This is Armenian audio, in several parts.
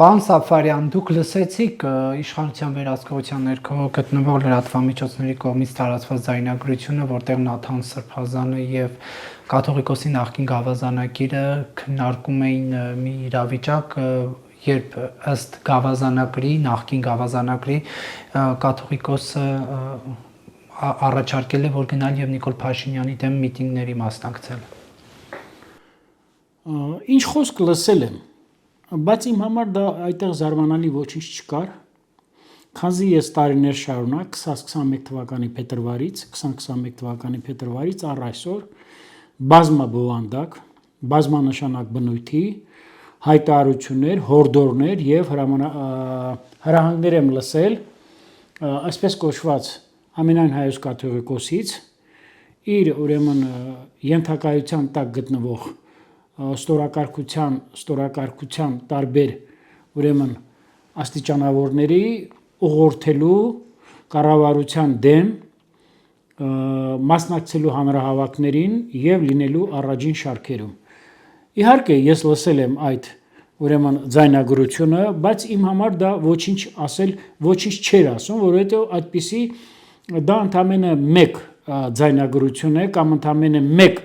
Պարոն Սաֆարյան, դուք լսեցիք իշխանության վերահսկողության ներքո գտնվող լրատվամիջոցների կողմից տարածված ձայնագրությունը, որտեղ Նաթան Սրբազանը եւ կաթողիկոսի նախկին գավազանակիրը քննարկում էին մի իրավիճակ, երբ ըստ գավազանակրի, նախկին գավազանակրի կաթողիկոսը առաջարկել է, որ գնալ եւ Նիկոլ Փաշինյանի դեմ միտինգների մասնակցել։ Ինչ խոսք լսել եմ, բայց իմ համար դա այդտեղ զարմանալի ոչինչ չկար, քանզի ես տարիներ շարունակ 2021 թվականի փետրվարից առ այսօր բազմաբովանդակ, բազմանշանակ բնույթի հայտարարություններ, հորդորներ եւ հրահանգներ եմ լսել, այսպես կոչված Ամենայն հայոց կաթողիկոսից իր ուրեմն ենթակայության տակ գտնվող ստորակարգության տարբեր ուրեմն աստիճանավորների ուղղորդելու կառավարության դեմ մասնակցելու հանրահավաքներին եւ լինելու առաջին շարքերում։ Իհարկե ես լսել եմ այդ ուրեմն ձայնագրությունը, բայց իմ համար դա ոչինչ չէր ասում, որովհետեւ այդպիսի դա ընդամենը մեկ ձայնագրություն է կամ ընդամենը մեկ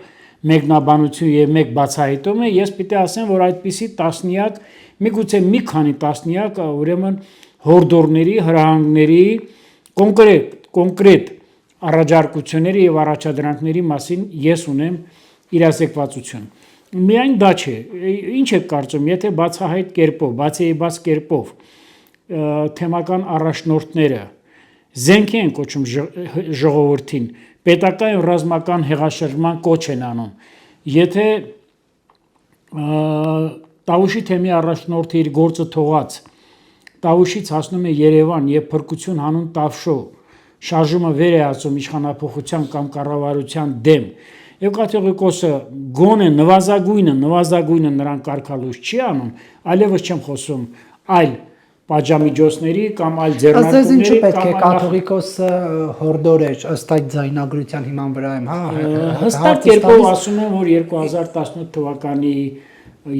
մեկնաբանություն եւ մեկ բացահայտում է, ես պիտի ասեմ, որ այդպիսի տասնյակ, միգուցե մի քանի տասնյակ ուրեմն հորդորների, հրահանգների կոնկրետ առաջարկությունների եւ առաջադրանքների մասին ես ունեմ իրազեկվածություն։ Միայն դա չէ, ինչ եք կարծում, եթե բացահայտ կերպով, բացեիբաց կերպով թեմական առաջնորդները զենքի են կոչում ժողովրդին, պետական եւ ռազմական հեղաշրջման կոչ են անում, եթե Տավուշի թեմի առաջնորդը իր գործը թողած Տավուշից հասնում է Երևան եւ փրկություն հանուն Տավշո շարժումը վեր է ածում իշխանապողության կամ կառավարության դեմ եւ կաթողիկոսը գոնե նվազագույնը նրան կարգալույս չի անում, այլևս չեմ խոսում այլ պատժամիջոցների կամ այլ ձեռնարկումների Ասես ինչու պետք է կաթողիկոսը հորդորեր ըստ այդ ձայնագրության հիման վրա եմ, հստակ կերպով ասում եմ, որ 2018 թվականի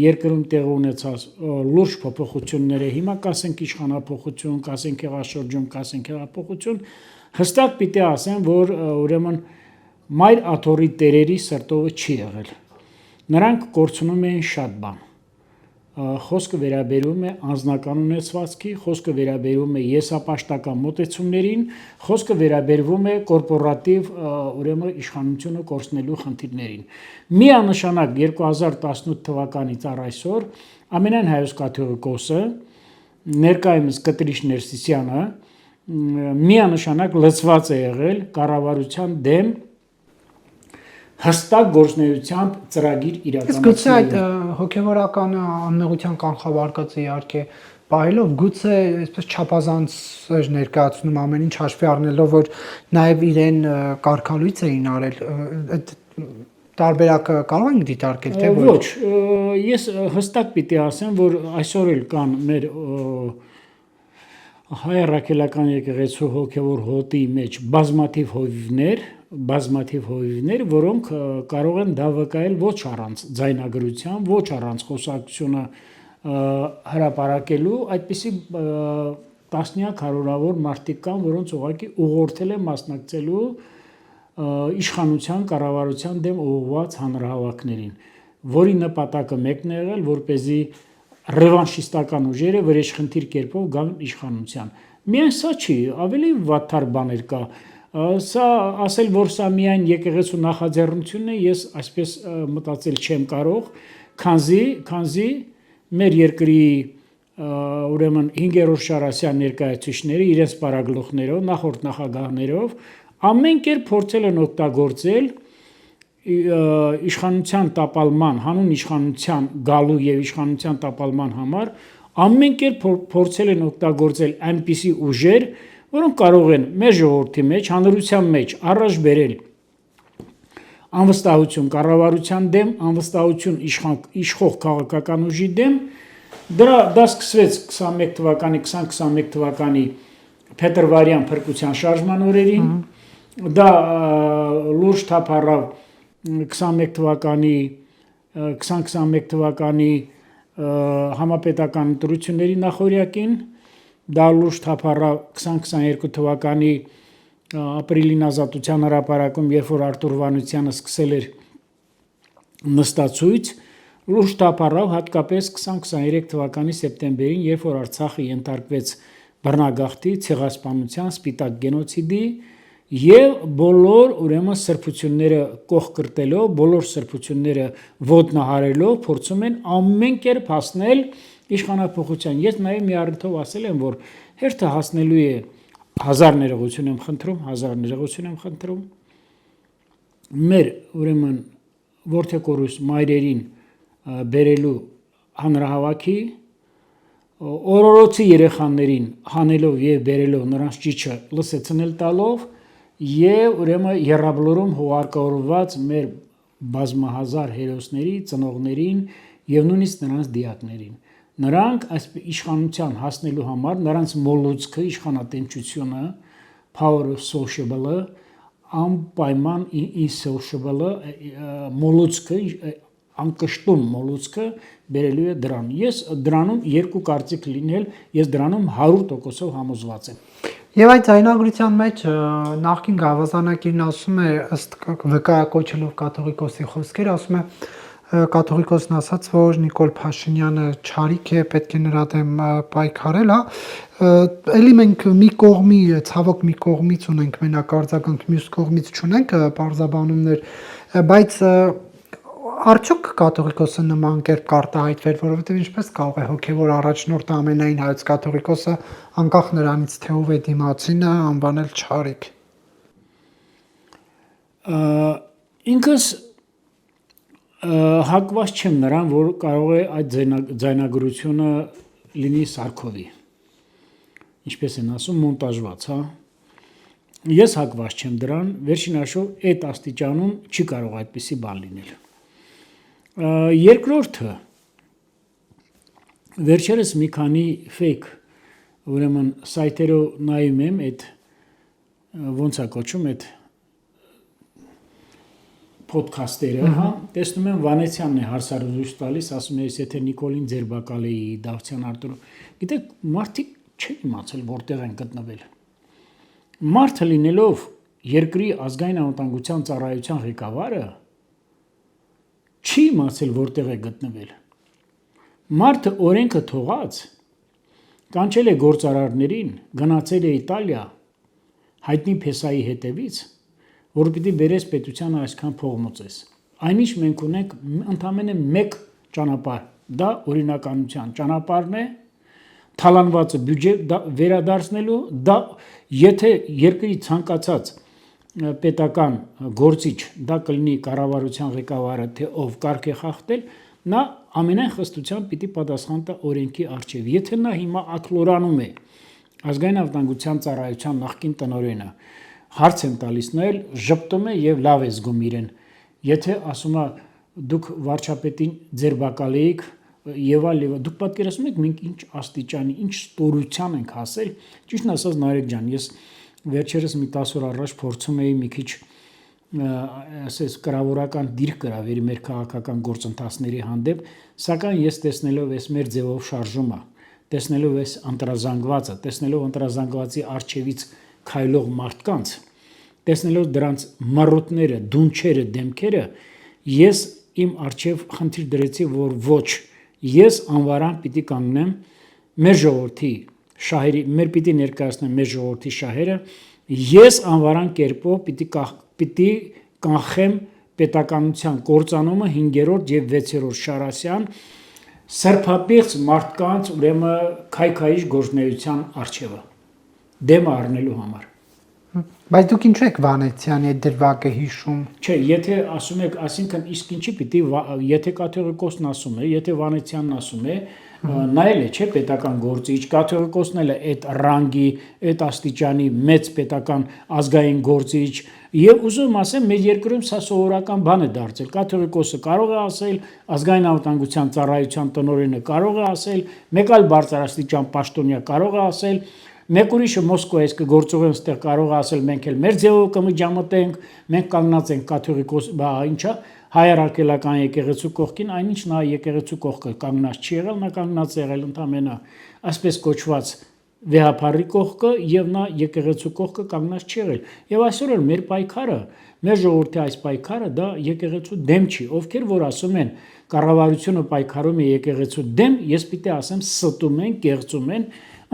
երկրում տեղ ունեցած լուրջ փոփոխությունները, հիմա կասենք իշխանապողություն, կասենք հեղաշրջում, կասենք հեղափոխություն, հստակ պիտի ասեմ, որ ուրեմն մայր աթոռի տերերի սրտովը չի եղել։ Նրանք կորցնում էին շատ բան։ Խոսքը վերաբերում է անձնական ունեցվածքի, խոսքը վերաբերում է եսապաշտական մոտեցումներին, խոսքը վերաբերում է կորպորատիվ ուրեմն իշխանությունը կորցնելու խնդիրներին։ Միանշանակ 2018 թվականից առ այսօր Ամենայն հայոց կաթողիկոսը ներկայումս Կտրիչ Ներսիսյանը միանշանակ լծված է եղել կառավարության դեմ հստակ գործունեությամբ ծրագիր իրականացնելու։ Գուցե այդ հոգևորական անմեղության կանխավարկածը իհարկե պահելով, գուցե այսպես չափազանց էր ներկայացնում ամեն ինչ հաշվի առնելով, որ նաև իրեն կարգալույց էին արել, այդ տարբերակը կարող ենք դիտարկել, թե ոչ։ Ես հստակ պիտի ասեմ, որ այսօր էլ կան մեր հայ առաքելական եկեղեցու հոգևոր հոտի մեջ բազմաթիվ հովիվներ, որոնք կարող են դա վկայել ոչ առանց ձայնագրության, ոչ առանց խոսակցությունը հրապարակելու, այդպիսի տասնյակ հարյուրավոր մարդիկ կան, որոնց ուղղակի ուղղորդել են մասնակցելու իշխանության կառավարության դեմ ուղղված հանրահավաքներին, որի նպատակը մեկն է եղել, որպեսզի ռևանշիստական ուժերը վրեժխնդիր կերպով գան իշխանության։ Միայն սա չի, ավելի վատթար բաներ կա։ Սա ասել, որ սա միայն եկեղեցու նախաձեռնությունն է, ես այսպես մտածել չեմ կարող, քանզի մեր երկրի ուրեմն 5-րդ Շարասյան ներկայացուցիչները իրենց պարագլուխներով, նախորդ նախագահներով ամեն կերպ փորձել են օգտագործել իշխանության տապալման, հանուն իշխանության գալու եւ իշխանության տապալման համար ամեն կերպ փորձել են օգտագործել այնպիսի ուժեր, որոնք կարող են մեր ժողովրդի մեջ, հանրության մեջ առաջ բերել անվստահություն կառավարության դեմ, անվստահություն իշխող քաղաքական ուժի դեմ, դա սկսվեց 2021 թվականի փետրվարյան փրկության շարժման օրերին, դա լուրջ թափ առավ 2021 թվականի համապետական ընտրությունների նախօրյակին, դա լուրջ թափառավ 2022 թվականի ապրիլին Ազատության հրապարակում, երբ որ Արտուր Վանոցյանը սկսել էր նստացույց, լուրջ թափառավ հատկապես 2023 թվականի սեպտեմբերին, երբ որ Արցախը ենթարկվեց բռնագաղթի, ցեղասպանության, սպիտակ գենոցիդի եւ բոլոր ուրեմն սրբությունները կողքրտելով, բոլոր սրբությունները ոտնահարելով, փորձում են ամեն կերպ հասնել իշխանափոխության։ Ես նաեւ մի առիթով ասել եմ, որ հերթը հասնելու է, հազար ներողություն եմ խնդրում, մեր ուրեմն որդեկորուս մայրերին բերելու հանրահավաքի, օրորոցի երեխաներին հանելով եւ բերելով նրանց ճիճը լսեցնել տալով եւ ուրեմն երրաբլուրում հուղարկավորված մեր բազմահազար հերոսների, ծնողներին եւ նույնիսկ նրանց դիակներին։ Նրանք այս իշխանության հասնելու համար նրանց մոլուցքը, իշխանատենչությունը, power of sociable-ը, անպայման insociable-ը, մոլուցքը, անկշտում մոլուցքը բերելու է դրան։ Ես դրանում երկու կարծիք լինել, ես դրանում 100% համոզված եմ։ Եվ այդ ձայնագրության մեջ նախկին գավազանակիրն ասում է, ըստ վկայակոչելով կաթողիկոսի խոսքեր, ասում է կաթողիկոսն ասաց, որ Նիկոլ Փաշինյանը չարիք է, պետք է նրա դեմ պայքարել, հա։ Էլի մենք մի կողմի, ցավոք մի կողմից ունենք մենակ արձագանք, մյուս կողմից չունենք պարզաբանումներ, բայց արդյոք կաթողիկոսը նման կերպ կարտահայտվեր, որովհետև ինչպես կարող է հոգևոր առաջնորդը ամենայն հայոց կաթողիկոսը անկախ նրանից թե ով է դիմացինը անվանել չարիք։ Ինքս հակված չեմ նրան, որ կարող է այդ ձայնագրությունը լինի Սարքովի, ինչպես են ասում, մոնտաժված, հա։ Ես հակված չեմ դրան, վերջին հաշվով այդ աստիճանում չի կարող այդպիսի բան լինել։ Երկրորդը, վերջերս մի քանի fake, ուրեմն սայթերով նայում եմ այդ ոնց է կոչում այդ podcast-երը, հա, տեսնում եմ Վանեցյանն է հարցարուժ տալիս, ասում է, եթե Նիկոլին ձերբակալ էի, Դավթյան Արտուրը, գիտեք, մարդիկ չեն իմացել որտեղ են գտնվել։ Մարդը լինելով երկրի ազգային անվտանգության ծառայության ղեկավարը չի իմացել որտեղ է գտնվել։ Մարդը օրենքը թողած, կանչել է գործարարներին, գնացել է Իտալիա, հայտնի փեսայի հետևից, որ պիտի բերես պետությանը այսքան փող մոծես։ Այնինչ մենք ունենք ընդամենը մեկ ճանապարհ, դա օրինականության ճանապարհն է, թալանվածը բյուջե վերադարձնելու, դա եթե երկրի ցանկացած պետական գործիչ, դա կլինի կառավարության ղեկավարը, թե ով կարգ է խախտել, նա ամենայն խստությամբ պիտի պատասխան տա օրենքի առջև։ Եթե նա հիմա ակլորանում է ազգային անվտանգության ծառայության նախկին տնօրենը, հարց են տալիս նայել, ժպտում է եւ լավ է զգում իրեն։ Եթե ասում է դուք վարչապետին ձերբակալ եք եւ այլ, դուք պատկերացնում եք մենք ինչ աստիճանի, ինչ ստորության ենք հասել։ Ճիշտն ասած Նարեկ ջան, ես վերջերս մի 10 օր առաջ փորձում էի մի քիչ ասես կրավորական դիրք գրավերի մեր քաղաքական գործընթացների հանդեպ, սակայն ես տեսնելով այս մեր ձևով շարժումը, տեսնելով այս ընտրազանգվածը, տեսնելով ընտրազանգվածի արչևից քայլող մարդկանց, տեսնելով դրանց մառուտները, դունչերը, դեմքերը, ես իմ արչև խնդիր դրեցի, որ ոչ, ես անվարան պիտի կանգնեմ մեր ժողովրդի շահերի, մեր պիտի ներկայացնեմ մեր ժողովրդի շահերը, ես անվարան կերպով պիտի կանխեմ պետականության կործանումը 5-րդ եւ 6-րդ Շարասյան սրբապիղծ մարդկանց ուրեմն քայքայիչ գործնեության արչևը դեմ առնելու համար։ Բայց դուք ինչու եք Վանեցյանի այդ դրվագը հիշում։ Չէ, եթե ասում եք, ասինքն իսկ ինչի պիտի, եթե կաթողիկոսն ասում է, եթե Վանեցյանն ասում է, նայել է, չէ, պետական գործիչ, կաթողիկոսն էլ է այդ ռանգի, այդ աստիճանի մեծ պետական ազգային գործիչ, եւ ուզում ասեմ, մեր երկրում սա սովորական բան է դարձել։ Կաթողիկոսը կարող է ասել, ազգային անվտանգության ծառայության տնօրենը կարող է ասել, մեկ այլ բարձրաստիճան պաշտոնյա կարող է ասել, Մեկ ուրիշը Մոսկվայից կգործողեն ստեղ կարող է ասել մենք էլ մեր ձևով կմիջամտենք, մենք կանգնած ենք կաթողիկոս, բա ինչա, հայ-առաքելական եկեղեցու կողքին, այնինչ նա եկեղեցու կողքը կանգնած չի եղել, նա կանգնած եղել ընդամենը այսպես կոչված վեհապարի կողքը եւ նա եկեղեցու կողքը կանգնած չի եղել։ Եվ այսօր էլ մեր պայքարը, մեր ժողովրդի այս պայքարը դա եկեղեցու դեմ չի, ովքեր որ ասում են կառավարությունը պայքարում է եկեղեցու դեմ, ես պիտի ասեմ ստում են, կեղծում են,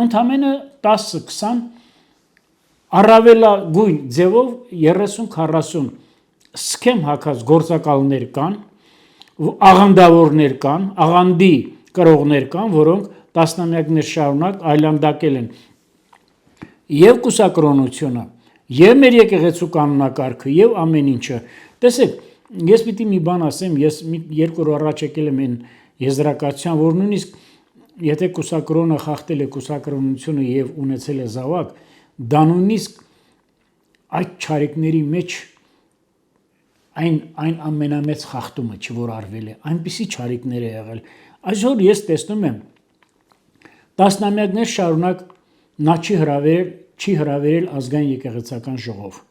ընդամենը 10-20 առավելագույն ձևով 30-40 սքեմ հակած գործակալներ կան, աղանդավորներ կան, աղանդի կրողներ կան, որոնք տասնամյակներ շարունակ այլանդակել են եւ կուսակրոնությունը, եւ մեր եկեղեցու կանոնակարգը, եւ ամեն ինչը։ Տեսեք, ես պիտի մի բան ասեմ, ես երկու օր առաջ եկել եմ այն եզրակացության, որ նույնիսկ եթե կուսակրոնը խախտել է կուսակրոնությունը եւ ունեցել է զավակ, դա նույնիսկ այդ չարիքների մեջ այն ամենամեծ խախտումը չի որ արվել է, այնպիսի չարիքներ է եղել։ Այսօր ես տեսնում եմ տասնամյակներ շարունակ նա չի հրավիրել ազգային եկեղեցական ժողով։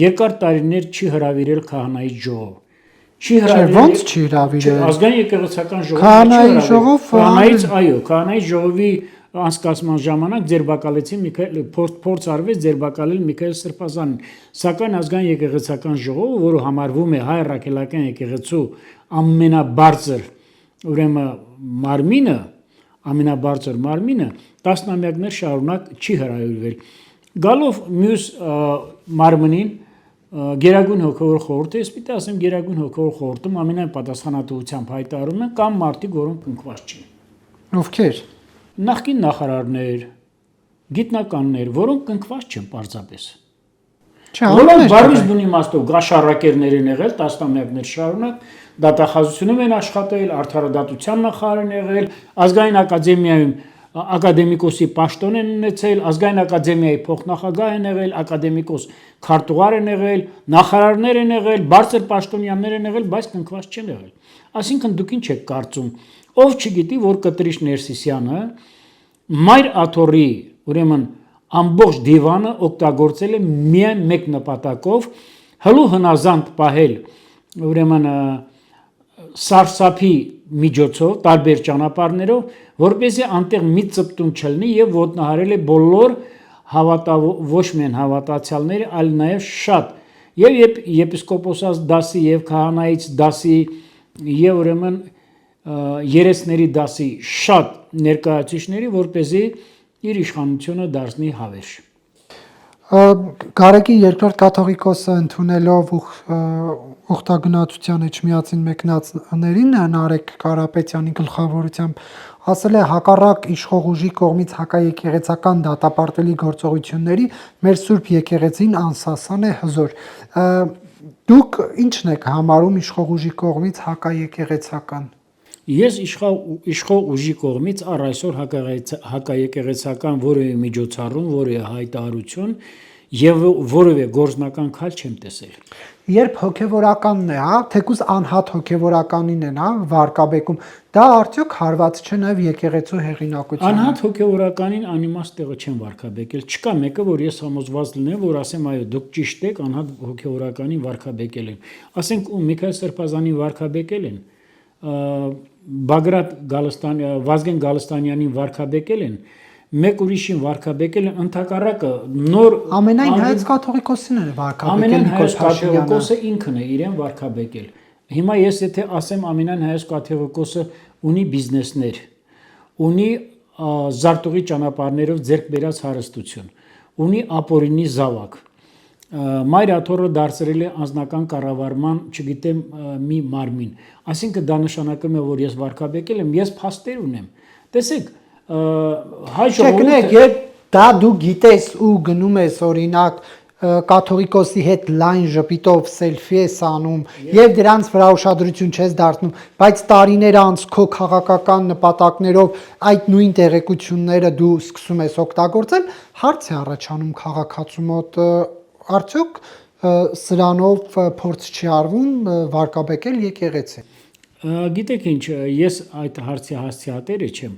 Երկար տարիներ չի հրավիրել քահանայի ժողով։ Չի հրավիրել։ Ոնց չի հրավիրել։ Ազգային եկեղեցական ժողով։ Քահանայի ժողով, քահանայից, այո, քահանայի ժողովի անցկացման ժամանակ ձերբակալեցին փորձ արվեց ձերբակալել Միքայել Սրբազանին, սակայն ազգային եկեղեցական ժողովը, որը համարվում է հայ առաքելական եկեղեցու ամենաբարձր, ուրեմն մարմինը, ամենաբարձր մարմինը տասնամյակներ շարունակ չի հրավիրվել։ Գալով մյուս մարմնին Գերագույն հոգևոր խորհուրդը, ես պիտի ասեմ Գերագույն հոգևոր խորհուրդում ամենայն պատասխանատվությամբ հայտարարում են կամ մարդիկ, որոնք կնքված չեն։ Ովքեր։ Նախկին նախարարներ, գիտնականներ, որոնք կնքված չեն պարզապես։ Որոնք բառից բուն իմաստով գաշառակերներ են եղել, տասնամյակներ շարունակ, դատախազությունում են աշխատել, արդարադատության նախարար են եղել, ազգային ակադեմիայում ակադեմիկոսի պաշտոն են ունեցել, ազգային ակադեմիայի փոխնախագահ են եղել, ակադեմիկոս քարտուղար են եղել, նախարարներ են եղել, բարձր պաշտոնյաներ են եղել, բայց կնքված չեն եղել։ Այսինքն դուք ինչ եք կարծում, ով չգիտի, որ Կտրիշ Ներսիսյանը Մայր Աթոռի, ուրեմն ամբողջ դիվանը օգտագործել է միայն մեկ նպատակով հլու հնազանդ պահել, ուրեմն սարսափի միջոցով, տարբեր ճանապարհներով, որպեսզի անտեղ մի ծպտուն չլինի եւ ոտնահարել է բոլոր ոչ միայն հավատացյալները, այլ նաեւ շատ եւ եպիսկոպոսած դասի եւ քահանայից դասի եւ ուրեմն երեցների դասի շատ ներկայացուցիչների, որպեսզի իր իշխանությունը դարձնի հավերժ։ Գարեգին երկրորդ կաթողիկոսը ընդունելով ուխտագնացության էջմիածին մեկնածներին Նարեկ Կարապետյանի գլխավորությամբ ասել է հակառակ իշխող ուժի կողմից հակաեկեղեցական դատապարտելի գործողությունների մեր Սուրբ եկեղեցին անսասան է հզոր։ Դուք ի՞նչն եք համարում իշխող ուժի կողմից հակաեկեղեցական։ Ես իշխող ուժի կողմից առ այսօր հակաեկեղեցական որևէ միջոցառում, որևէ հայտարարություն եւ որևէ գործնական քայլ չեմ տեսել։ Երբ հոգեվորականն է, թեկուզ անհատ հոգեվորականին են, վարկաբեկում, դա արդյոք հարված չէ նաեւ եկեղեցու հեղինակությանը։ Անհատ հոգեվորականին անիմաստ տեղը չեն վարկաբեկել։ Չկա մեկը, որ ես համոզված լինեմ, որ ասեմ, այո, դուք ճիշտ եք, անհատ հոգեվորականին վարկաբեկել են։ Ասենք ու Միքայել Սրբազանին վարկաբեկել են, Վազգեն Գալստանյանին վարկաբեկել են, մեկ ուրիշին վարկաբեկել են, ընդհակառակը նոր ամենայն հայոց կաթողիկոսին է վարկաբեկել։ Ամենայն հայոց կաթողիկոսը ինքն է իրեն վարկաբեկել։ Հիմա ես եթե ասեմ ամենայն հայոց կաթողիկոսը ունի բիզնեսներ, ունի զարտուղի ճանապարհներով ձեռք բերած հարստություն, ունի ապօրինի զավակ, Մայր Աթոռը դարձրել է անձնական կառավարման, չգիտեմ, մի մարմին։ Այսինքն դա նշանակում է, որ ես վարկաբեկել եմ, ես փաստեր ունեմ։ Տեսեք, հայ ժողովուրդը երբ դա դու գիտես ու գնում ես օրինակ կաթողիկոսի հետ լայն ժպիտով սելֆի ես անում եւ դրանց վրա ուշադրություն չես դարձնում, բայց տարիներ անց քո քաղաքական նպատակներով այդ նույն տեղեկությունները դու սկսում ես օգտագործել, հարց է առաջանում քաղաքացու մոտ արդյոք սրանով փորձ չի արվում վարկաբեկել եկեղեցին։ Գիտեք ինչ, ես այդ հարցի հասցեատերը չեմ,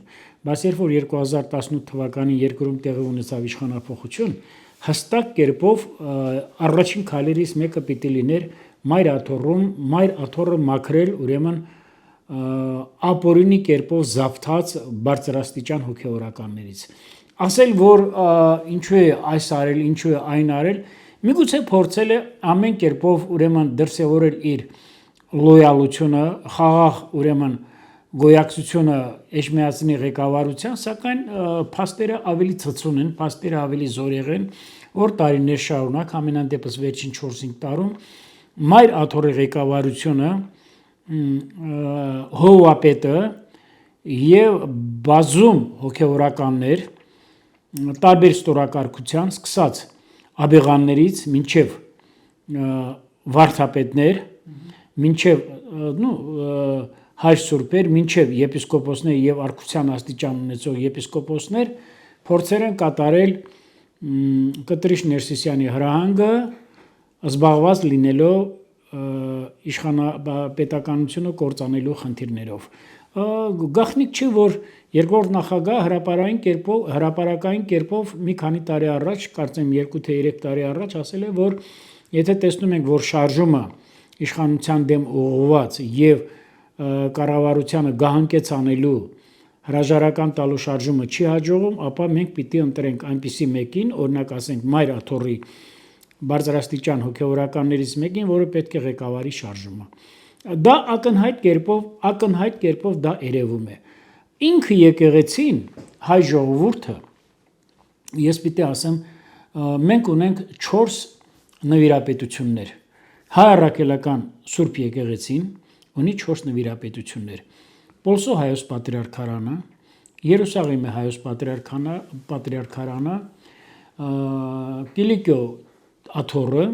բայց երբ որ 2018 թվականին երկրում տեղի ունեցավ իշխանափոխություն, հստակ կերպով առաջին քայլերից մեկը պիտի լիներ մայր աթոռը մաքրել, ուրեմն ապօրինի կերպով զավթած բարձրաստիճան հոգևորականներից։ Ասել, որ ինչու է այս արել, ինչու է այն արել, միգուցե փորձել է ամեն կերպով ուրեմն դրսևորել իր լոյալությունը, խաղաղ ուրեմն գոյակցությունը Էջմիածնի ղեկավարության, սակայն փաստերը ավելի ցցուն են, փաստերը ավելի զորեղ են, որ տարիներ շարունակ, ամենայն դեպս վերջին 4-5 տարում մայր աթոռի ղեկավարությունը հովապետը եւ բազում հոգևորականներ տարբեր ստորակարգության սկսած աբեղաններից մինչև վարդապետներ, մինչև հայր սուրբեր, մինչև եպիսկոպոսներ եւ արքության աստիճան ունեցող եպիսկոպոսներ փորձեր են կատարել Կտրիշ Ներսիսյանի հրահանգը զբաղված լինելով իշխանապետականությունը կործանելու խնդիրներով։ Գաղտնիք չէ, որ երկրորդ նախագահ հրապարակային կերպով մի քանի տարի առաջ, կարծեմ 2 թե 3 տարի առաջ ասել է, որ եթե տեսնում ենք, որ շարժումը իշխանության դեմ ուղղված եւ կառավարությանը գահանկեց անելու հրաժարական տալու շարժումը չի հաջողում, ապա մենք պիտի ընտրենք այնպիսի մեկին, օրինակ ասենք մայր աթոռի բարձրաստիճան հոգևորականներից մեկին, որը պետք է ղեկավարի շարժումը։ Դա ակնհայտ կերպով դա երևում է։ Ինքը եկեղեցին, հայ ժողովուրդը, ես պիտի ասեմ, մենք ունենք 4 նվիրապետություններ։ Հայ առաքելական Սուրբ եկեղեցին ունի 4 նվիրապետություններ։ Պոլսո հայոց պատրիարքարանը, Երուսաղեմի հայոց պատրիարքարանը, Կիլիկիո աթոռը,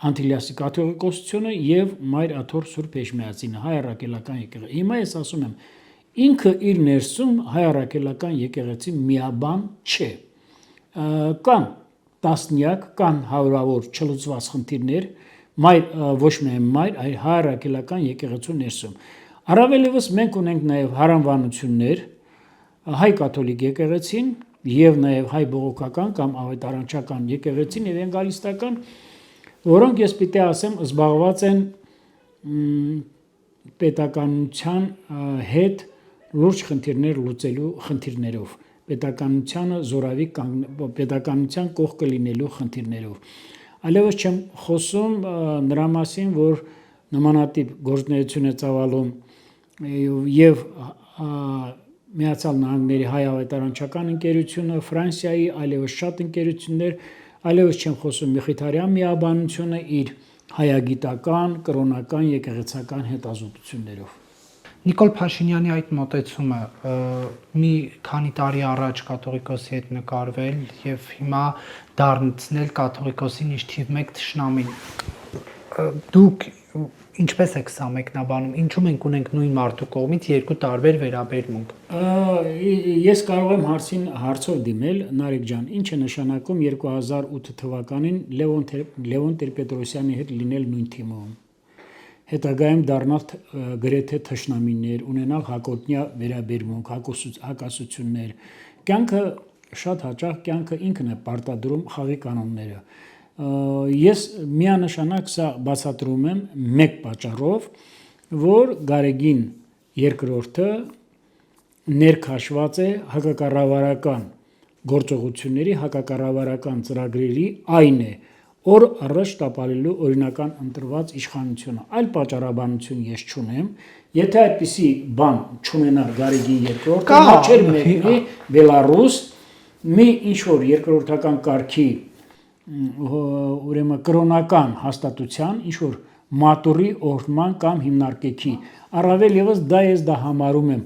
Անտիլիասի կաթողիկոսությունը եւ մայր աթոռ Սուրբ Էջմիածինը, հայ առաքելական եկեղեցի։ Հիմա ես ասում եմ, ինքը իր ներսում հայ առաքելական եկեղեցի միաբան չէ։ Կան տասնյակ, կան հարյուրավոր չլուծված խնդիրներ, ոչ միայն մայր, այլ հայ առաքելական եկեղեցու ներսում։ Առավել ևս մենք ունենք նաև հարանվանություններ, հայ կաթոլիկ եկեղեցին եւ նաև հայ բողոքական կամ ավետարանչական եկեղեցին եվանգելիստական, որոնք ես պիտի ասեմ զբաղված են պետականության հետ լուրջ խնդիրներ լուծելու խնդիրներով, պետականության կողքը լինելու խնդիրներով։ Այլևս չեմ խոսում նրա մասին, որ նմանատիպ գործունեություն է ծավալում եւ Միացյալ Նահանգների հայ ավետարանչական ընկերությունը, Ֆրանսիայի այլևս շատ ընկերություններ, այլևս չեմ խոսում Միխիթարյան միաբանությունը իր հայագիտական, կրոնական, եկեղեցական հետազոտություններով։ Նիկոլ Փաշինյանի այդ մոտեցումը մի քանի տարի առաջ կաթողիկոսի հետ նկարվել եւ հիմա դառնցնել կաթողիկոսին իշ թիվ 1 թշնամին։ Դուք ինչպես եք սա մեկնաբանում, ինչու մենք ունենք նույն մարդու կողմից երկու տարբեր վերաբերմունք։ Ես կարող եմ հարցով դիմել, Նարեկ ջան, ինչ է նշանակում 2008 թվականին Լևոն Տեր-Պետրոսյանի հետ լինել նույն թիմում, հետագայում դառնալ գրեթե թշնամիներ, ունենալ հակոտնյա վերաբերմունք, հակասություններ։ Կյանքը շատ հաճախ կյանքը ինքն է պարտադրում խաղի կանոնները։ Ես միանշանակ սա բացատրում եմ մեկ պատճառով, որ Գարեգին II ներքաշված է հակակառավարական գործողությունների, հակակառավարական ծրագրերի այն է, օր առաջ տապալելու օրինական ընտրված իշխանությունը։ Այլ պատճառաբանություն ես չունեմ, եթե այդպիսի բան չունենար Գարեգին II, նա չէր մեկնի Բելարուս մի ինչ-որ երկրորդական կարգի ուրեմն կրոնական հաստատության, ինչ-որ մատուրի օրհնման կամ հիմնարկեքի։ Առավել ևս ես դա համարում եմ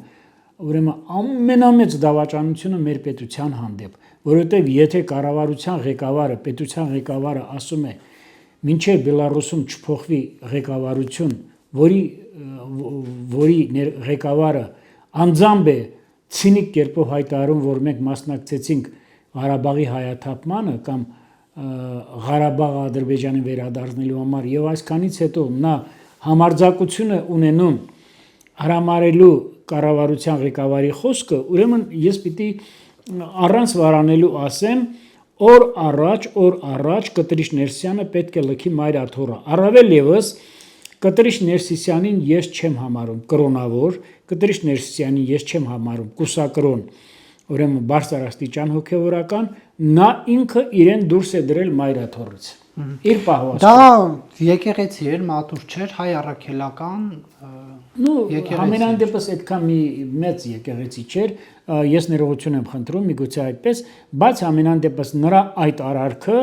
ուրեմն ամենամեծ դավաճանությունը մեր պետության հանդեպ, որովհետև եթե կառավարության ղեկավարը, պետության ղեկավարը ասում է, մինչև Բելարուսում չփոխվի ղեկավարություն, որի ղեկավարը անձամբ է ցինիկ կերպով հայտարարում, որ մենք մասնակցեցինք Ղարաբաղի հայաթափմանը կամ Ղարաբաղը Ադրբեջանի վերադառնալու համար եւ այսքանից հետո նա համարձակություն է ունենում հրամարելու կառավարության ղեկավարի խոսքը, ուրեմն ես պիտի առանց վարանելու ասեմ, օր առաջ Կտրիշ Ներսիսյանը պետք է լքի մայրաթոռը։ Առավել եւս Կտրիշ Ներսիսյանին ես չեմ համարում կրոնավոր, Կտրիշ Ներսիսյանին ես չեմ համարում կուսակրոն, ուրեմն բարձրաստիճան հոգևորական, նա ինքը իրեն դուրս է դրել մայրաթոռից։ Իր պահվածքը։ Դա եկեղեցի էր, մատուր չէր, հայ առաքելական Համենայն դեպս այդքան մի մեծ եկեղեցի չէր, ես ներողություն եմ խնդրում, միգուցե այդպես, բայց համենայն դեպս նրա այդ արարքը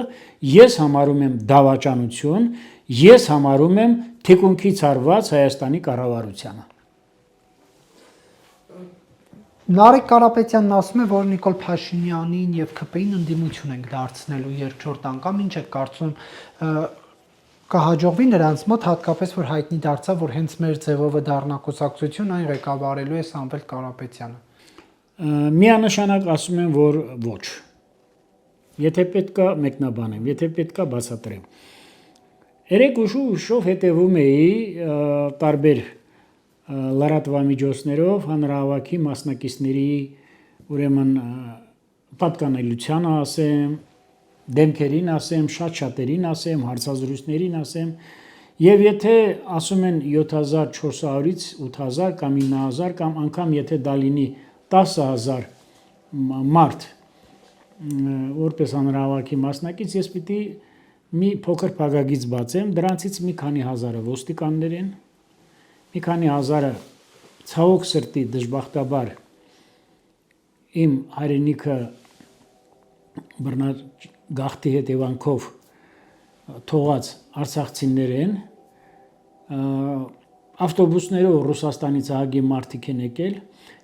ես համարում եմ դավաճանություն, ես համարում եմ թիկունքից արված Հայաստանի կառավարությանը։ Նարեկ Կարապետյանն ասում է, որ Նիկոլ Փաշինյանին եւ ՔՊ-ին ընդդիմություն ենք դարձնելու երկրորդ անգամ, ինչ եք կարծում, կհաջողվի նրանց մոտ, հատկապես որ հայտնի դարձավ, որ հենց մեր ձևովը դառնա կուսակցություն, այն ղեկավարելու է Սամվել Կարապետյանը։ Միանշանակ ասում եմ, որ ոչ։ Եթե պետքա մեկնաբանեմ, եթե պետքա բացատրեմ։ Երեք ուշով հետևում էի տարբեր լրատվամիջոցներով հանրահավաքի մասնակիցների ուրեմն պատկանելությանը ասեմ, դեմքերին ասեմ, շատերին ասեմ, հարցազրույցներին ասեմ, եւ եթե ասում են 7400-ից 8000 կամ 9000 կամ անգամ եթե դա լինի 10000 մարդ որպես հանրահավաքի մասնակից, ես պիտի մի փոքր փակագիծ բացեմ, դրանցից մի քանի հազարը ոստիկաններ են, մի քանի հազարը ցավոք սրտի դժբախտաբար իմ հայրենիքը բռնագաղթի հետևանքով թողած արցախցիներ են, ավտոբուսներով Ռուսաստանից ահագին մարդիկ են եկել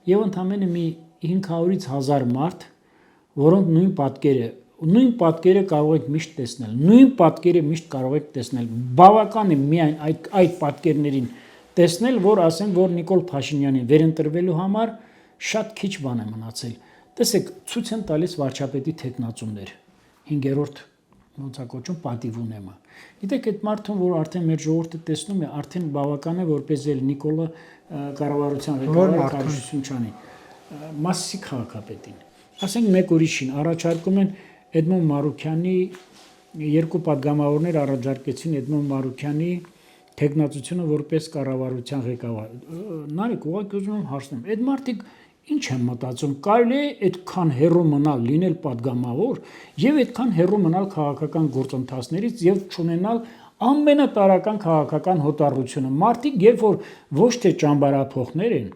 եւ ընդամենը մի 500-ից 1000 մարդ, որոնք նույն պատկերը կարող եք միշտ տեսնել, նույն պատկերը միշտ կարող եք տեսնել, բավական է միայն այդ պատկերներին տեսնել, որ ասեն, որ Նիկոլ Փաշինյանին վերընտրվելու համար շատ քիչ բան է մնացել։ Տեսեք, ցույց են տալիս վարչապետի թեկնածուներ, 5-րդ ոնց է կոչում պատիվ ունեմը։ Գիտեք, այդ մարդուն, որ արդեն մեր ժողովուրդը տեսնում է, արդեն բավական է, որպես էլ Նիկոլը կառավարության ղեկավարը Քարոզչյանի Մասիսի քաղաքապետին։ Ասենք մեկ ուրիշին առաջարկում են Էդմոն Մարուքյանի երկու падգամավորներ առաջարկեցին Էդմոն Մարուքյանի թեկնածությունը որպես կառավարության ղեկավար։ Նարեկ, ուղղակի ուզում եմ հարցնեմ, այդ մարդիկ ինչ են մտածում, կարելի է այդքան հեռու մնալ, լինել падգամավոր եւ այդքան հեռու մնալ քաղաքական գործընթացներից եւ չունենալ ամենատարրական քաղաքական հոտառությունը։ Մարդիկ, երբ որ ոչ թե ճամբարափոխներ են,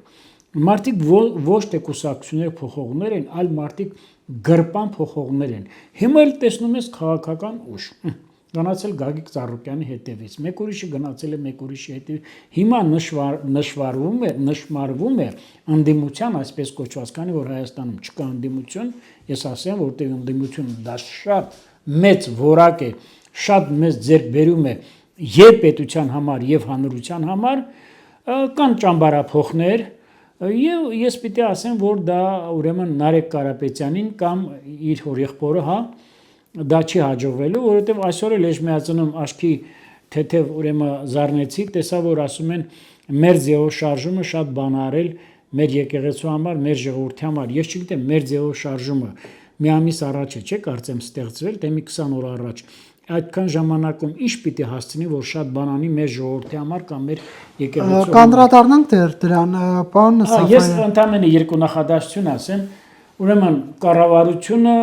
մարդիկ ոչ թե կուսակցություններ փոխողներ են, այլ մարդիկ գրպան փոխողներ են։ Հիմա էլ տեսնում ես քաղաքական ուժ։ Գնացել Գագիկ Ծառուկյանի հետևից, մեկ ուրիշը գնացել է մեկ ուրիշի հետևից։ Հիմա նշмарվում է ընդդիմության, այսպես կոչված, քանի որ Հայաստանում չկա ընդդիմություն, ես ասեմ, որտեղ ընդդիմությունը դա շատ մեծ որակ է, շատ մեծ ձեռքբերում է եւ պետության համար եւ հանրության համար, կան ճամբարափոխներ, եւ ես պիտի ասեմ, որ դա ուրեմն Նարեկ Կարապետյանին կամ իր հորեղբորը, հա, դա չի հաջողվելու, որովհետև այսօր էլ էջմիածնում աչքի թեթև ուրեմն զարնեցի, տեսա, որ ասում են մեր ձևով շարժումը շատ բան արել մեր եկեղեցու համար, մեր ժողովրդի համար։ Ես չգիտեմ, մեր ձևով շարժումը մի ամիս առաջ է, չէ՞ կարծեմ ստեղծվել, թե մի 20 օր առաջ։ Այդքան ժամանակում ինչ պիտի հասցնի, որ շատ բան անի մեր ժողովրդի համար կամ մեր եկեղեցու համար։ Կանդրադառնանք դրան, պարոն Սաֆարյան։ Ես ընդամենը երկու նախադասություն ասեմ, ուրեմն կառավարությունը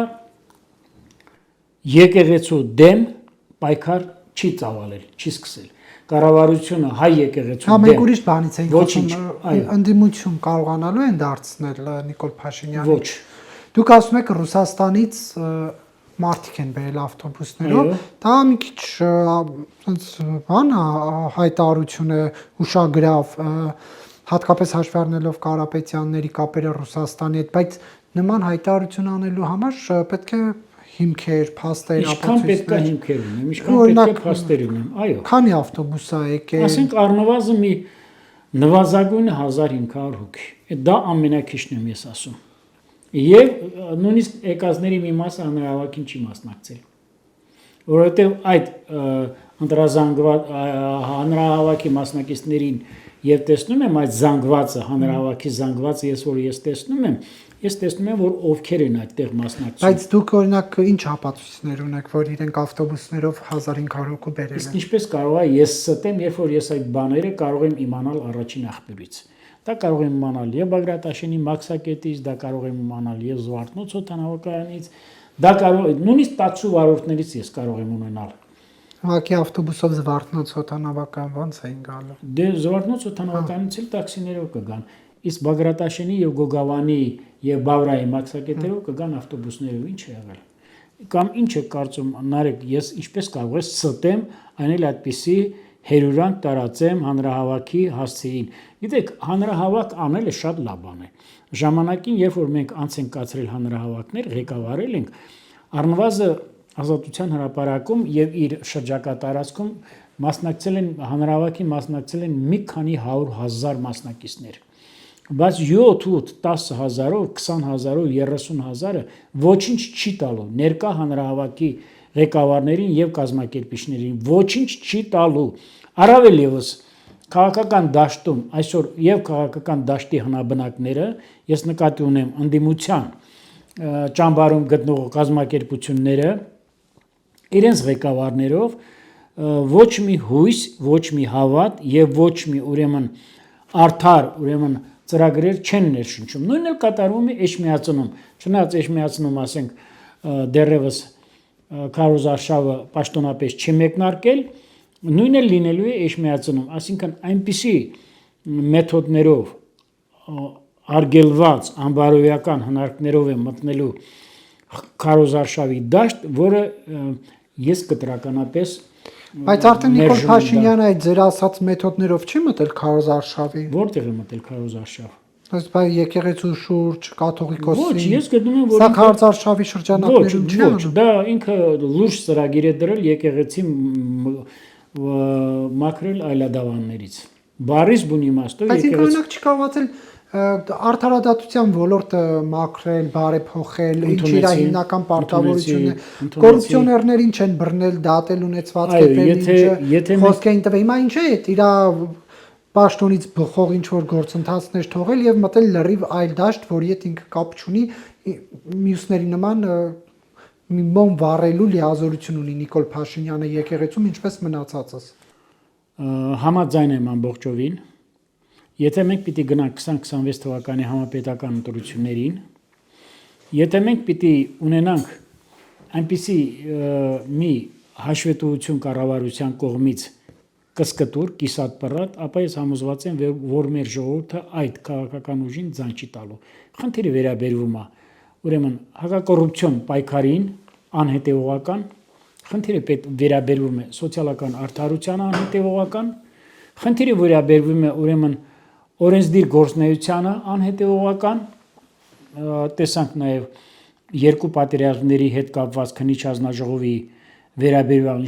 եկեղեցու դեմ պայքար չի ծավալել, չի սկսել։ Կառավարությունը հայ եկեղեցու դեմ։ Մենք ուրիշ բանից ենք խոսում, ընդդիմություն կարողանալու են դարձնել Նիկոլ Փաշինյանին։ Ոչ։ Դուք ասում եք Ռուսաստանից մարդիկ են բերել ավտոբուսներով, դա մի քիչ այնց բան հայտարարություն է, ուշագրավ, հատկապես հաշվի առնելով Կարապետյանների կապերը Ռուսաստանի հետ, բայց նման հայտարարություն անելու համար պետք է հիմքեր, փաստեր, ապացույցներ։ Ինչքան պետք է հիմքեր ունեմ, ինչքան պետք է փաստեր ունեմ, այո։ Քանի ավտոբուս է եկել։ Ասենք առնվազն մի նվազագույնը 1500 հոգի։ Դա ամենակիչն եմ ես ասում։ Եվ նույնիսկ եկածների մի մասը հանրահավաքին չի մասնակցել, որովհետև այդ ընտրազանգված հանրահավաքի մասնակիցներին եւ տեսնում եմ այդ զանգվածը, հանրահավաքի զանգվածը, ես տեսնում եմ, որ ովքեր են այդտեղ մասնակցում։ Բայց դուք օրինակ ինչ ապացույցներ ունեք, որ իրենք ավտոբուսներով 1500 հոգու բերել են։ Իսկ ինչպես կարող է ես ստեմ, երբ որ ես այդ բաները կարող եմ իմանալ առաջին աղբյուրից։ Դա կարող եմ իմանալ եւ Բագրատաշենի մաքսակետից, դա կարող եմ իմանալ եւ Զվարթնոց օդանավակայանից, դա կարող նույնիսկ տաքսու վարորդներից ես կարող եմ ունենալ։ Ուղղակի ավտոբուսով Զվարթնոց օդանավակայան ո՞նց էին գալու։ Դե Զվարթնոց օդանավակայանից էլ տաքսիներով կգան, իսկ Բագրատաշենի եւ Գոգավանի եւ Բավրայի մաքսակետերով կգան ավտոբուսներով, ինչ է եղել։ Կամ ինչ է կարծում Նարեկ, ես ինչպես կարող եմ ստեմ այնել այդպիսի հերյուրանք տարածեմ հանրահավաքի հասցեին։ Գիտեք, հանրահավաք անելը շատ լավ բան է։ Ժամանակին, երբ որ մենք անց ենք կացրել հանրահավաքներ, ղեկավարել ենք, առնվազն Ազատության հրապարակում եւ իր շրջակա տարածքում հանրահավաքի մասնակցել են մի քանի 100,000 մասնակիցներ։ Բայց 7-8, 10,000-ով, 20,000-ով, 30,000-ը ոչինչ չի տալու ներկա հանրահավաքի ղեկավարներին եւ կազմակերպիչներին, ոչինչ չի տալու։ Առավել եւս քաղաքական դաշտում այսօր եւ քաղաքական դաշտի հնաբնակները, ես նկատի ունեմ ընդդիմության ճամբարում գտնող կազմակերպությունները իրենց ղեկավարներով ոչ մի հույս, ոչ մի հավատ եւ ոչ մի ուրեմն արդար, ուրեմն ծրագրեր չեն ներշնչում։ Նույնն էլ կատարվում է Էջմիածնում։ Չնայած Էջմիածնում, ասենք, դեռևս Քարոզարշավը պաշտոնապես չի մեկնարկել, նույնն էլ լինելու է Էջմիածնում, այսինքն այնպիսի մեթոդներով արգելված անբարոյական հնարքներով է մտնելու Քարոզարշավի դաշտ, որը ես կտրականապես Բայց արդեն Նիկոլ Փաշինյանը այդ ձեր ասած մեթոդներով չի մտել Քարոզարշավի։ Որտեղ է մտել Քարոզարշավ։ Ըստ բայ եկեղեցու շուրջ կաթողիկոսի։ Ոչ, ես գտնում եմ, որ սա Քարոզարշավի շրջանակներում չի ոչ, դա ինքը լուրջ ծրագիր է դրել եկեղեցի մաքրել այլադավաններից։ Բարիս բուն իմաստով Բայց ինքը օրինակ չկարողացել արդարադատության ոլորտը մաքրել, բարեփոխել, ինչ իր հիմնական պարտավորությունն է։ Կոռուպցիոներներին չեն բռնել, դատել ունեցված կերպերին, խոսքային տվել։ Հիմա ինչ է, իր պաշտոնից բխող ինչ որ գործընթացներ թողել եւ մտել լրիվ այլ դաշտ, որի հետ ինքը կապ չունի, մյուսների նման մի բոմ վառելու լիազորություն ունի Նիկոլ Փաշինյանը եկեղեցում, ինչպես մնացածս։ Համաձայն եմ ամբողջովին։ Եթե մենք պիտի գնանք 2026 թվականի համապետական ընտրություններին, եթե մենք պիտի ունենանք այնպիսի մի հաշվետվություն կառավարության կողմից կսկտուր, կիսատ պռատ, ապա ես համոզված եմ, որ մեր ժողովուրդը այդ քաղաքական ուժին ձայն չի տալու։ Խնդիրը վերաբերվում է ուրեմն հակակոռուպցիոն պայքարին, անհետևողական, խնդիրը վերաբերվում է սոցիալական արդարության անհետևողական, խնդիրը վերաբերվում է ուրեմն օրենսդիր գործունեությանը անհետևողական, տեսանք նաև երկու պատերազմների հետ կապված քննիչ հանձնաժողովի վերաբերյալ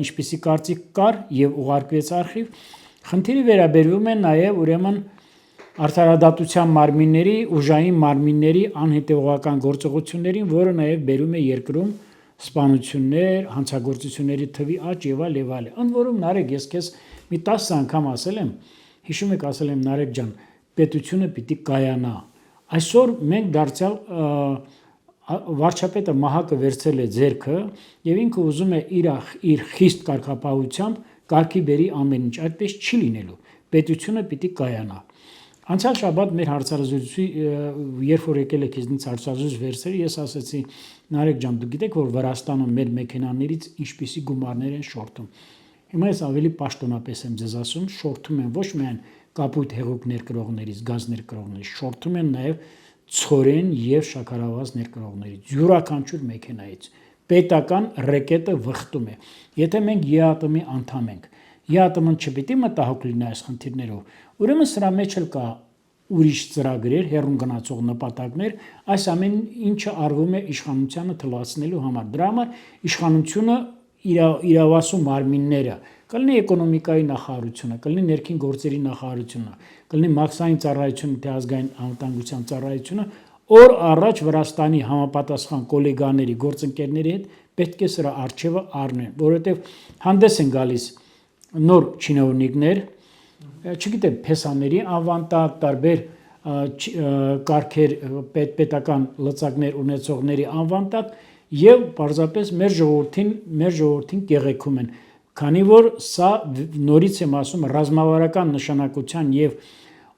ինչպիսի կարծիք կար եւ ուղարկվեց արխիվ, խնդիրը վերաբերվում է նաև ուրեմն արդարադատության մարմինների, ուժային մարմինների անհետևողական գործողություններին, որը նաև բերում է երկրում սպանություններ, հանցագործությունների թվի աճ եւ այլ։ Ընդ որում Նարեկ, ես քեզ մի 10 անգամ ասել եմ, հիշում եք ասել եմ Նարեկ ջան, պետությունը պիտի կայանա։ Այսօր մենք դարձյալ վարչապետը Մահակը վերցել է ձեռքը եւ ինքը ուզում է իր խիստ կարգապահությամբ կարգի բերի ամեն ինչ, այդպես չի լինելու։ Պետությունը պիտի կայանա։ Անցյալ շաբաթ մեր հարցազրույցի, երբ որ եկել եք ինձ հարցազրույց վերցրել, ես ասացի Նարեկ ջան, դուք գիտեք, որ Վրաստանում մեր մեքենաներից ինչպիսի գումարներ են շորթում։ Հիմա ես ավելի պաշտոնապես եմ ձեզ ասում, շորթում են ոչ միայն կապույտ հեղուկ ներկրողներից, գազ ներկրողներից, շորթում են նաև ցորեն եւ շաքարավազ ներկրողներից, յուրաքանչյուր մեքենայից։ Պետական ռեկետը վխտում է։ Եթե մենք ԵԱՏՄ-ի անդամ ենք, ԵԱՏՄ-ն չպիտի մտահոգ լինի այս խնդիրներով, ուրեմն սրա մեջ էլ կա ուրիշ ծրագրեր, հեռուն գնացող նպատակներ, այս ամեն ինչը արվում է իշխանությանը թլացնելու համար։ Դրա համար իշխանությունը իրավասու մարմինները, կլինի էկոնոմիկայի նախարարությունը, կլինի ներքին գործերի նախարարությունը, կլինի մաքսային ծառայությունը, թե ազգային անվտանգության ծառայությունը, օր առաջ Վրաստանի համապատասխան գոլեգաների, գործընկերների հետ պետք է սրա արժևը առնեն, որովհետև հանդես են գալիս նոր չինովնիկներ, չգիտեմ, փեսաների անվան տակ, տարբեր կարգեր պետական լծակներ ունեցողների անվան տակ եւ պարզապես մեր ժողովրդին կեղեքում են, քանի որ սա նորից եմ ասում ռազմավարական նշանակության եւ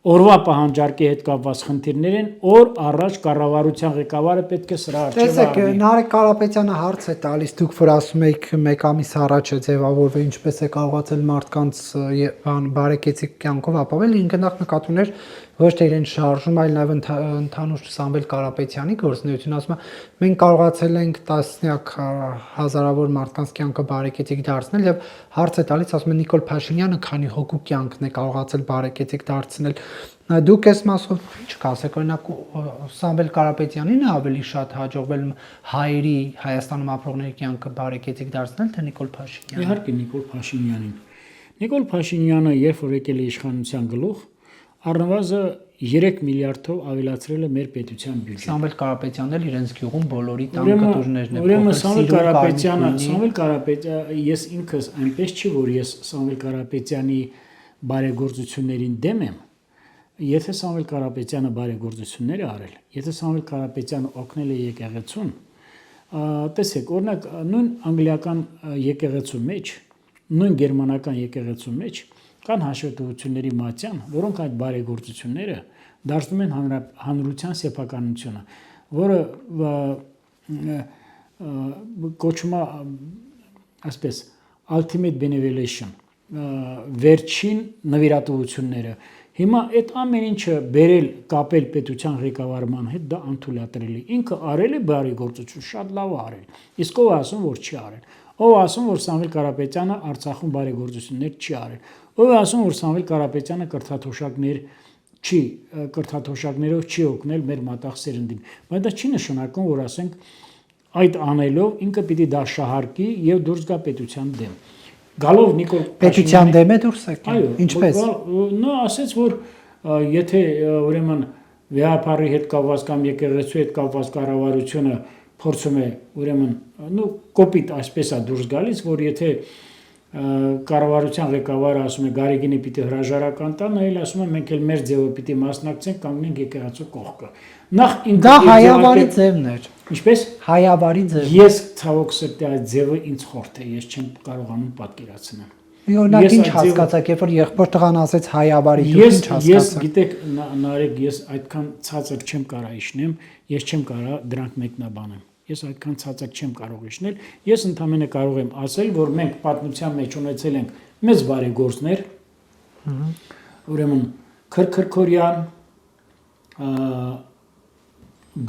օրվա պահանջարկի հետ կապված խնդիրներ են, օր առաջ կառավարության ղեկավարը պետք է սրա արժևը առնի։ Տեսեք, Նարեկ Կարապետյանը հարց է տալիս, դուք որ ասում եք 1 ամիս առաջ է ձևավորվել, ինչպես է կարողացել մարդկանց բարեկեցիկ կյանքով ապավել, ինքը նախ նկատի ուներ ոչ թե իրեն շարժում, այլ նաև ընդհանուր Սամվել Կարապետյանի գործունեությունը, ասում է, մենք կարողացել ենք տասնյակ հազարավոր մարդկանց կյանքը բարեկեցիկ դարձնել եւ հարց է տալիս, ասում է Նիկոլ Փաշինյանը քանի հոգու կյանքն է կարողացել բարեկեցիկ դարձնել։ Դուք այս մասով ինչ կասեք, օրինակ Սամվել Կարապետյանին է ավելի շատ հաջողվել հայերի Հայաստանում ապրողների կյանքը բարեկեցիկ դարձնել, թե Նիկոլ Փաշինյանին։ Իհարկե Նիկոլ Փաշինյանին։ Նիկոլ Փաշինյանը երբ որ եկել է իշխանության գլուխ, առնվազն 3 միլիարդով ավելացրել է մեր պետության բյուջեն։ Սամվել Կարապետյանն էլ իրենց գյուղում բոլորի տանկատուրներն է։ Ուրեմն Սամվել Կարապետյանը, ես ինքս այնպես չի, որ ես Սամվել Կարապետյանի բարեգործություններին դեմ եմ, եթե Սամվել Կարապետյանը բարեգործություններ է արել, եթե Սամվել Կարապետյանը օգնել է եկեղեցուն, տեսեք, օրինակ նույն անգլիական եկեղեցու մեջ, նույն գերմանական եկեղեցու մեջ կան հաշվետվությունների մատյան, որոնք այդ բարեգործությունները դարձնում են հանրության սեփականությունը, որը կոչվում է այսպես ultimate benevolation, վերջին նվիրատվությունները։ Հիմա այդ ամեն ինչը բերել, կապել պետության ղեկավարման հետ դա անթույլատրելի։ Ինքը արել է բարեգործություն, շատ լավ է արել։ Իսկ ով ասում, որ չի արել։ Ով ասում, որ Սամվել Կարապետյանը Արցախում բարեգործություններ չի արել։ Ով ասում, որ Սամվել Կարապետյանը կրթաթոշակներով չի օգնել մեր մտաղ սերնդին։ Բայց դա չի նշանակում, որ ասենք այդ անելով ինքը պիտի դաշահարկի եւ դուրս գա պետության դեմ։ Գալով Նիկոլ պետության դեմ է դուրս եկել։ Ինչպես։ Նա ասեց, որ եթե ուրեմն վեհապարի հետ կապված կամ եկեղեցու հետ կապված կառավարությունը փորձում է ուրեմն կոպիտ այսպես է դուրս գալիս, որ եթե կառավարության ղեկավարը ասում է Գարեգինի պիտի հրաժարական տա, նա էլ ասում է մենք էլ մեր ձևը պիտի մասնակցենք, կանգնենք եկեղեցու կողքը։ Նախ դա հայավարի ձևն էր։ Ինչպես։ Հայավարի ձև։ Ես ցավոք սրտի այդ ձևը ինձ խորթ է, ես չեմ կարողանում պատկերացնել։ Օրինակ ինչ հասկացաք, երբ որ եղբոր տղան ասեց հայավարի, դուք ինչ հասկացաք։ Ես գիտեք, Նարեկ, ես այդքան ցածր չեմ կարող իջնեմ, ես չեմ կարող դրանք մեկնաբանեմ։ Ես այդքան ցածր չեմ կարող իջնել։ Ես ընդհանրապես կարող եմ ասել, որ մենք պատմության մեջ ունեցել ենք մեծ բարեգործներ, ուրեմն Քրքրքորյան,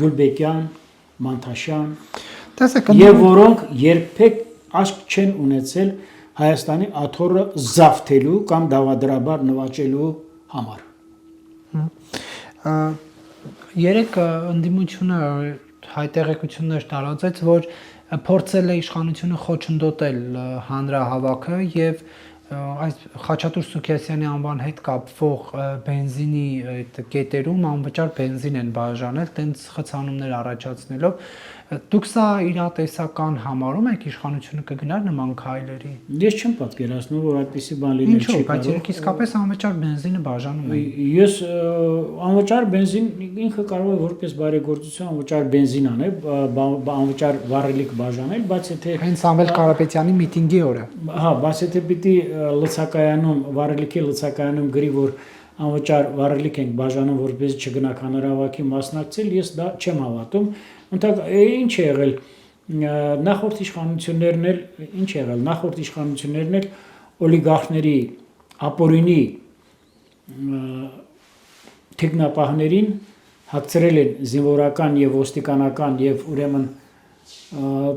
Գուլբեկյան, Մանթաշյան, եւ որոնք երբեք աշկ չեն ունեցել Հայաստանի աթոռը զավթելու կամ դավադրաբար նվաճելու համար։ Երեք ընդդիմությունը հայտեղեկություններ տարածեց, որ փորձել է իշխանությունը խոչընդոտել հանրահավաքը եւ այս Խաչատուր Սուքիասյանի անվան հետ կապվող բենզինի այդ կետերում անվճար բենզին են բաժանել, տենց խցանումներ առաջացնելով։ Դուք սա իրատեսական համարում եք իշխանությունը կգնար նման քայլերի։ Ես չեմ պատկերացնում, որ այդպիսի բան լինել չի կարող։ Բայց երբ իսկապես անվճար բենզինը բաժանում են։ Ես անվճար բենզին ինքը կարող է որպես բարեգործություն անվճար բենզին անել, անվճար վառելիք բաժանել, բայց եթե հենց Սամվել Կարապետյանի միտինգի օրը։ Հա, բայց եթե պիտի լցակայանում, վառելիքի լցակայանում գրի, որ անվճար վառելիք ենք բաժանում, որպես չգնաք հանրահավաքի մասնակցել, ես դա չեմ հավատում։ Ինչ է եղել նախորդ իշխանություններն էլ օլիգարխների ապօրինի թիկնապահներին հացրել են զինվորական եւ ոստիկանական եւ ուրեմն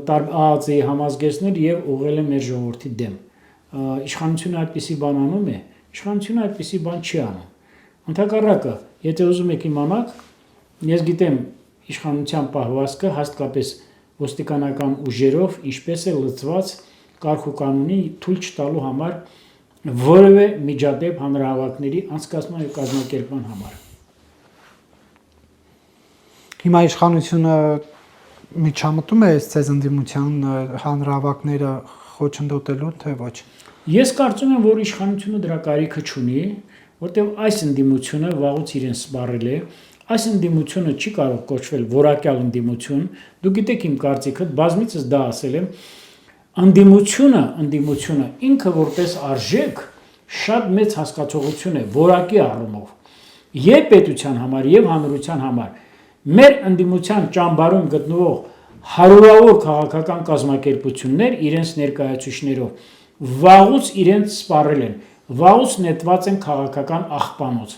ԱԱԾ-ի համազգեստներ եւ ուղղել են մեր ժողովրդի դեմ։ Իշխանությունը այդպիսի բան անում է, իշխանությունը այդպիսի բան չի անում։ Ընդհակառակը, եթե ուզում եք իմանալ, ես գիտեմ իշխանության պահվածքը հաստատապես ոստիկանական ուժերով ինչպես է լծված կարգ ու կանոնի թույլ չտալու համար որևէ միջադեպ հանրահավաքների անցկացման եւ կազմակերպման համար։ Հիմա իշխանությունը միջամտում է այս ընդդիմության հանրահավաքները խոչընդոտելու, թե ոչ։ Ես կարծում եմ, որ իշխանությունը դրա կարիքը չունի, որտեղ այս ընդդիմությունը վաղուց իրեն սպառել է, այս ընդդիմությունը չի կարող կոչվել որակյալ ընդդիմություն։ Դու գիտեք իմ կարծիքը, բազմիցս դա ասել եմ, ընդդիմությունը ինքը որպես արժեք շատ մեծ հասկացողություն է որակի առումով։ Եվ պետության համար, եւ հանրության համար մեր ընդդիմության ճամբարում գտնվող հարյուրավոր քաղաքական կազմակերպություններ իրենց ներկայացուցիչներով վաղուց իրենց սպառել են, վաղուց նետված են քաղաքական աղբանոց,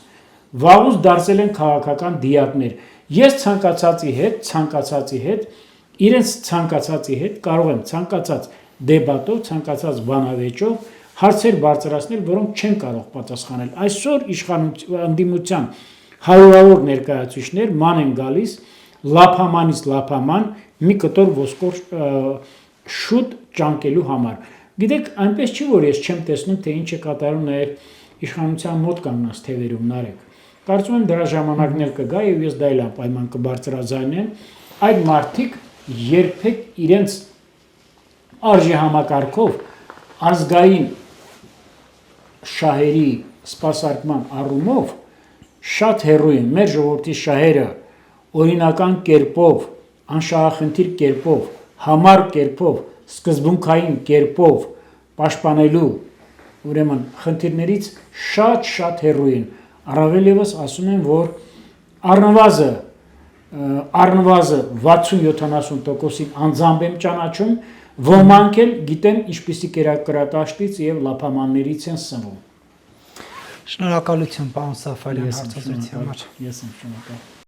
վաղուց դարձել են քաղաքական դիակներ։ Ես ցանկացածի հետ իրենց ցանկացածի հետ կարող եմ ցանկացած դեբատով, ցանկացած բանավեճով հարցեր բարձրացնել, որոնք չեն կարող պատասխանել։ Այսօր ընդդիմության հարյուրավոր ներկայացուցիչներ ման են գալիս լափամանից լափաման մի կտոր ոսկոր շուտ ճանկելու համար։ Գիտեք, այնպես չի, որ ես չեմ տեսնում, թե ինչ է կատարում նաև իշխանության մոտ կանգնած թևերում Նարեկ։ Կարծում եմ դրա ժամանակներ կգա եւ ես դա էլ անպայման կբարձրաձայնեմ։ Այդ մարդիկ երբեք իրենց արժեհամակարգով ազգային շահերի սպասարկման առումով շատ հեռու են։ Մեր ժողովրդի շահերը օրինական կերպով, անշահախնդիր կերպով, համառ կերպով, սկզբունքային կերպով պաշտպանելու ուրեմն խնդիրներից շատ հեռու են։ Առավել եւս ասում եմ, որ առնվազն 60-70%-ին անձամբ եմ ճանաչում, ոմանք էլ գիտեմ ինչպիսի կերակրատաշտից եւ լափամաններից են սնվում։ Շնորհակալություն, պարոն Սաֆարյան, հարցազրույցի համար։ Ես եմ շնորհակալ։